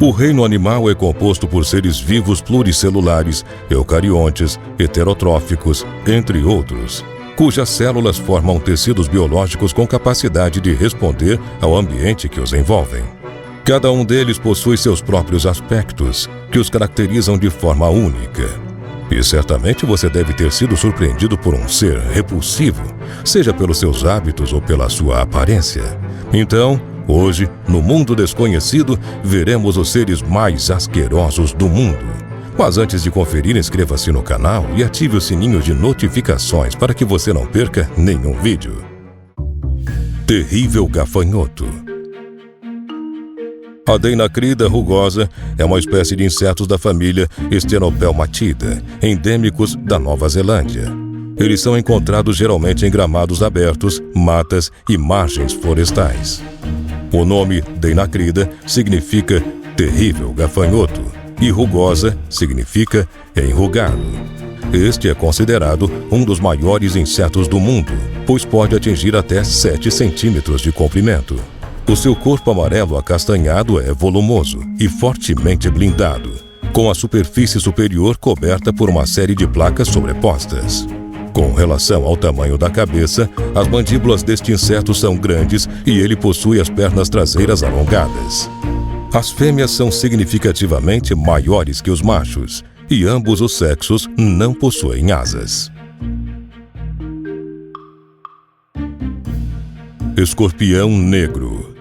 O reino animal é composto por seres vivos pluricelulares, eucariontes, heterotróficos, entre outros, cujas células formam tecidos biológicos com capacidade de responder ao ambiente que os envolvem. Cada um deles possui seus próprios aspectos, que os caracterizam de forma única. E certamente você deve ter sido surpreendido por um ser repulsivo, seja pelos seus hábitos ou pela sua aparência. Então, hoje, no mundo desconhecido, veremos os seres mais asquerosos do mundo. Mas antes de conferir, inscreva-se no canal e ative o sininho de notificações para que você não perca nenhum vídeo. Terrível gafanhoto. A Deinacrida rugosa é uma espécie de insetos da família Stenopelmatida, endêmicos da Nova Zelândia. Eles são encontrados geralmente em gramados abertos, matas e margens florestais. O nome Deinacrida significa terrível gafanhoto e rugosa significa enrugado. Este é considerado um dos maiores insetos do mundo, pois pode atingir até 7 centímetros de comprimento. O seu corpo amarelo acastanhado é volumoso e fortemente blindado, com a superfície superior coberta por uma série de placas sobrepostas. Com relação ao tamanho da cabeça, as mandíbulas deste inseto são grandes e ele possui as pernas traseiras alongadas. As fêmeas são significativamente maiores que os machos, e ambos os sexos não possuem asas. Escorpião negro.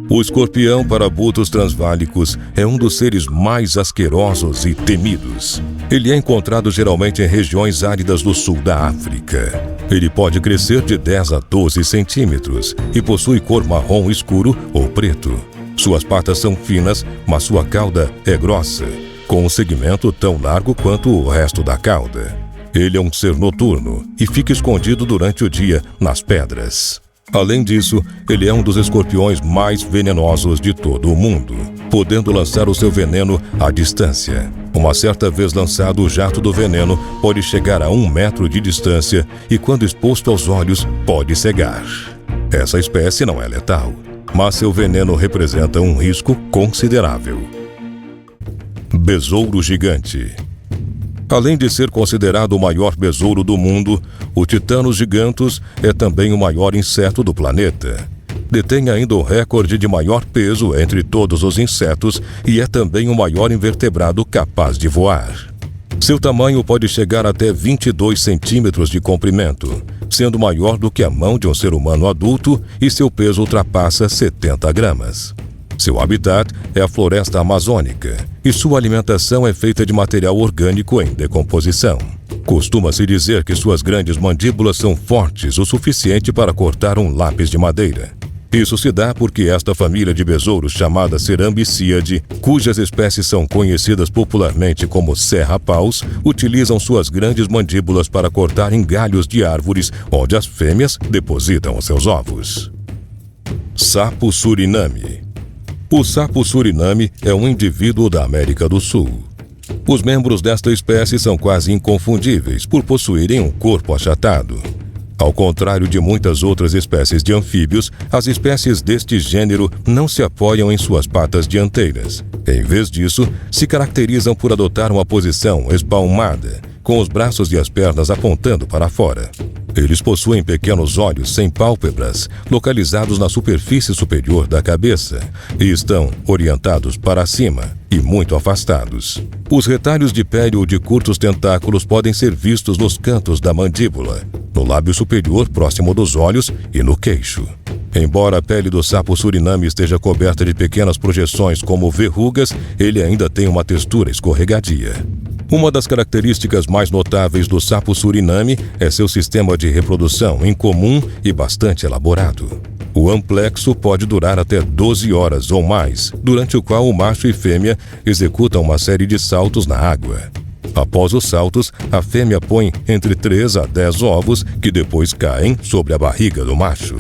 O escorpião parabutos transválicos é um dos seres mais asquerosos e temidos. Ele é encontrado geralmente em regiões áridas do sul da África. Ele pode crescer de 10 a 12 centímetros e possui cor marrom escuro ou preto. Suas patas são finas, mas sua cauda é grossa, com um segmento tão largo quanto o resto da cauda. Ele é um ser noturno e fica escondido durante o dia nas pedras. Além disso, ele é um dos escorpiões mais venenosos de todo o mundo, podendo lançar o seu veneno à distância. Uma certa vez lançado, o jato do veneno pode chegar a 1 metro de distância e, quando exposto aos olhos, pode cegar. Essa espécie não é letal, mas seu veneno representa um risco considerável. Besouro gigante. Além de ser considerado o maior besouro do mundo, o Titânus gigantus é também o maior inseto do planeta. Detém ainda o recorde de maior peso entre todos os insetos e é também o maior invertebrado capaz de voar. Seu tamanho pode chegar até 22 centímetros de comprimento, sendo maior do que a mão de um ser humano adulto, e seu peso ultrapassa 70 gramas. Seu habitat é a floresta amazônica e sua alimentação é feita de material orgânico em decomposição. Costuma-se dizer que suas grandes mandíbulas são fortes o suficiente para cortar um lápis de madeira. Isso se dá porque esta família de besouros, chamada Cerambicíade, cujas espécies são conhecidas popularmente como serra-paus, utilizam suas grandes mandíbulas para cortar em galhos de árvores onde as fêmeas depositam os seus ovos. Sapo Suriname. O sapo Suriname é um indivíduo da América do Sul. Os membros desta espécie são quase inconfundíveis por possuírem um corpo achatado. Ao contrário de muitas outras espécies de anfíbios, as espécies deste gênero não se apoiam em suas patas dianteiras. Em vez disso, se caracterizam por adotar uma posição espalmada, com os braços e as pernas apontando para fora. Eles possuem pequenos olhos sem pálpebras, localizados na superfície superior da cabeça, e estão orientados para cima e muito afastados. Os retalhos de pele ou de curtos tentáculos podem ser vistos nos cantos da mandíbula, no lábio superior próximo dos olhos e no queixo. Embora a pele do sapo Suriname esteja coberta de pequenas projeções como verrugas, ele ainda tem uma textura escorregadia. Uma das características mais notáveis do sapo Suriname é seu sistema de reprodução incomum e bastante elaborado. O amplexo pode durar até 12 horas ou mais, durante o qual o macho e fêmea executam uma série de saltos na água. Após os saltos, a fêmea põe entre 3 a 10 ovos que depois caem sobre a barriga do macho.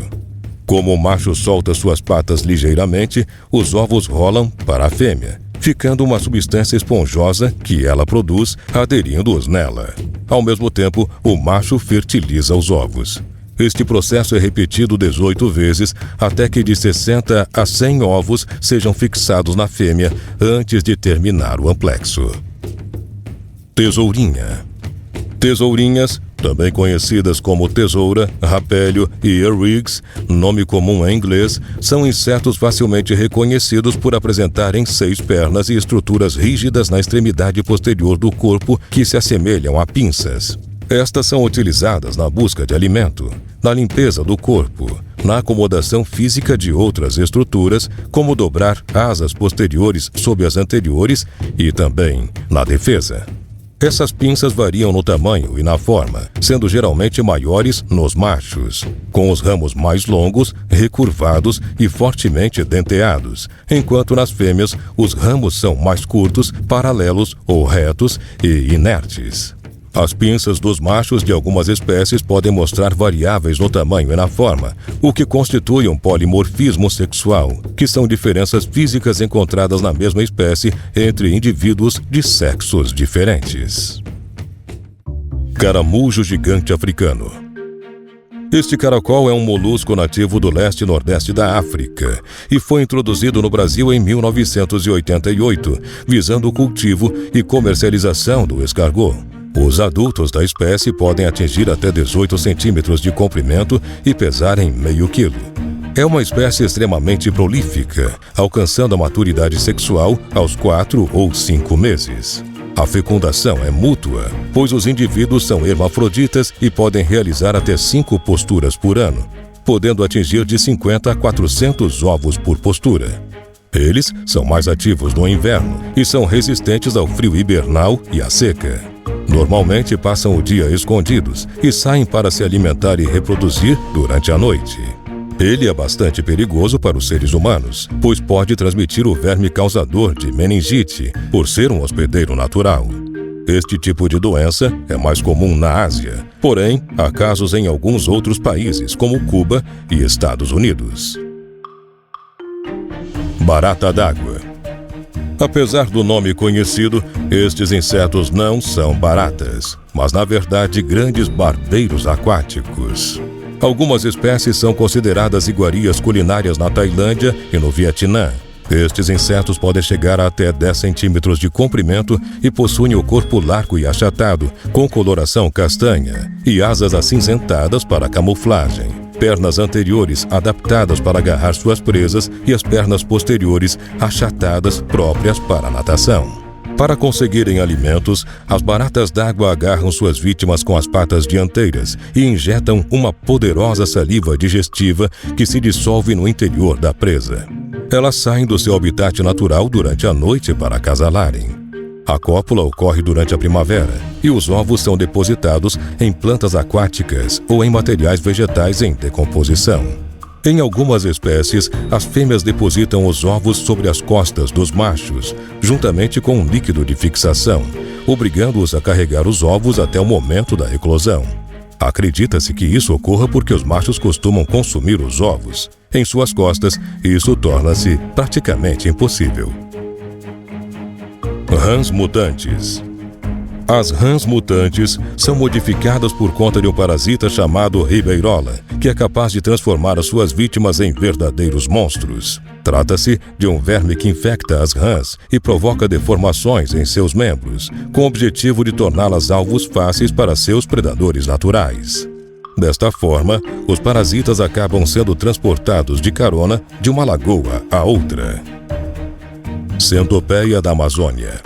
Como o macho solta suas patas ligeiramente, os ovos rolam para a fêmea, ficando uma substância esponjosa que ela produz, aderindo-os nela. Ao mesmo tempo, o macho fertiliza os ovos. Este processo é repetido 18 vezes até que de 60 a 100 ovos sejam fixados na fêmea antes de terminar o amplexo. Tesourinha. Tesourinhas, também conhecidas como tesoura, rapélio e earwigs, nome comum em inglês, são insetos facilmente reconhecidos por apresentarem 6 pernas e estruturas rígidas na extremidade posterior do corpo que se assemelham a pinças. Estas são utilizadas na busca de alimento, na limpeza do corpo, na acomodação física de outras estruturas, como dobrar asas posteriores sob as anteriores e também na defesa. Essas pinças variam no tamanho e na forma, sendo geralmente maiores nos machos, com os ramos mais longos, recurvados e fortemente denteados, enquanto nas fêmeas os ramos são mais curtos, paralelos ou retos e inertes. As pinças dos machos de algumas espécies podem mostrar variáveis no tamanho e na forma, o que constitui um polimorfismo sexual, que são diferenças físicas encontradas na mesma espécie entre indivíduos de sexos diferentes. Caramujo gigante africano. Este caracol é um molusco nativo do leste e nordeste da África e foi introduzido no Brasil em 1988, visando o cultivo e comercialização do escargot. Os adultos da espécie podem atingir até 18 centímetros de comprimento e pesarem meio quilo. É uma espécie extremamente prolífica, alcançando a maturidade sexual aos 4 ou 5 meses. A fecundação é mútua, pois os indivíduos são hermafroditas e podem realizar até 5 posturas por ano, podendo atingir de 50 a 400 ovos por postura. Eles são mais ativos no inverno e são resistentes ao frio hibernal e à seca. Normalmente passam o dia escondidos e saem para se alimentar e reproduzir durante a noite. Ele é bastante perigoso para os seres humanos, pois pode transmitir o verme causador de meningite, por ser um hospedeiro natural. Este tipo de doença é mais comum na Ásia, porém, há casos em alguns outros países, como Cuba e Estados Unidos. Barata d'água. Apesar do nome conhecido, estes insetos não são baratas, mas na verdade grandes barbeiros aquáticos. Algumas espécies são consideradas iguarias culinárias na Tailândia e no Vietnã. Estes insetos podem chegar a até 10 centímetros de comprimento e possuem o corpo largo e achatado, com coloração castanha, e asas acinzentadas para camuflagem. Pernas anteriores adaptadas para agarrar suas presas e as pernas posteriores achatadas próprias para a natação. Para conseguirem alimentos, as baratas d'água agarram suas vítimas com as patas dianteiras e injetam uma poderosa saliva digestiva que se dissolve no interior da presa. Elas saem do seu habitat natural durante a noite para acasalarem. A cópula ocorre durante a primavera e os ovos são depositados em plantas aquáticas ou em materiais vegetais em decomposição. Em algumas espécies, as fêmeas depositam os ovos sobre as costas dos machos, juntamente com um líquido de fixação, obrigando-os a carregar os ovos até o momento da eclosão. Acredita-se que isso ocorra porque os machos costumam consumir os ovos. Em suas costas, isso torna-se praticamente impossível. Rãs mutantes. As rãs mutantes são modificadas por conta de um parasita chamado ribeirola, que é capaz de transformar as suas vítimas em verdadeiros monstros. Trata-se de um verme que infecta as rãs e provoca deformações em seus membros, com o objetivo de torná-las alvos fáceis para seus predadores naturais. Desta forma, os parasitas acabam sendo transportados de carona de uma lagoa a outra. Centopeia da Amazônia.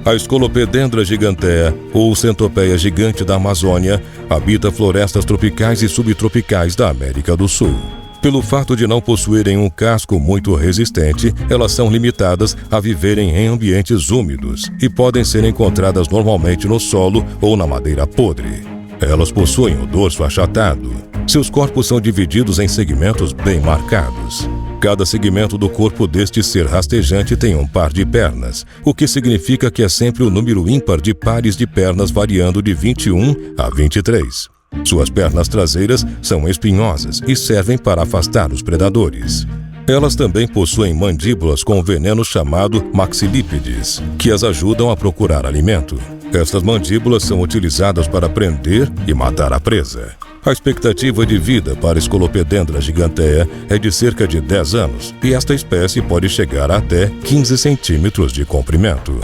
A Scolopedendra gigantea, ou centopeia gigante da Amazônia, habita florestas tropicais e subtropicais da América do Sul. Pelo fato de não possuírem um casco muito resistente, elas são limitadas a viverem em ambientes úmidos e podem ser encontradas normalmente no solo ou na madeira podre. Elas possuem o dorso achatado. Seus corpos são divididos em segmentos bem marcados. Cada segmento do corpo deste ser rastejante tem um par de pernas, o que significa que é sempre o número ímpar de pares de pernas variando de 21 a 23. Suas pernas traseiras são espinhosas e servem para afastar os predadores. Elas também possuem mandíbulas com veneno chamado maxilípedes, que as ajudam a procurar alimento. Estas mandíbulas são utilizadas para prender e matar a presa. A expectativa de vida para Scolopendra gigantea é de cerca de 10 anos, e esta espécie pode chegar a até 15 centímetros de comprimento.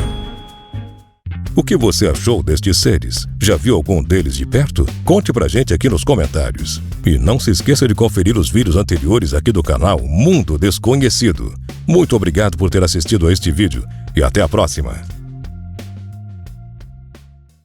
O que você achou destes seres? Já viu algum deles de perto? Conte pra gente aqui nos comentários. E não se esqueça de conferir os vídeos anteriores aqui do canal Mundo Desconhecido. Muito obrigado por ter assistido a este vídeo e até a próxima!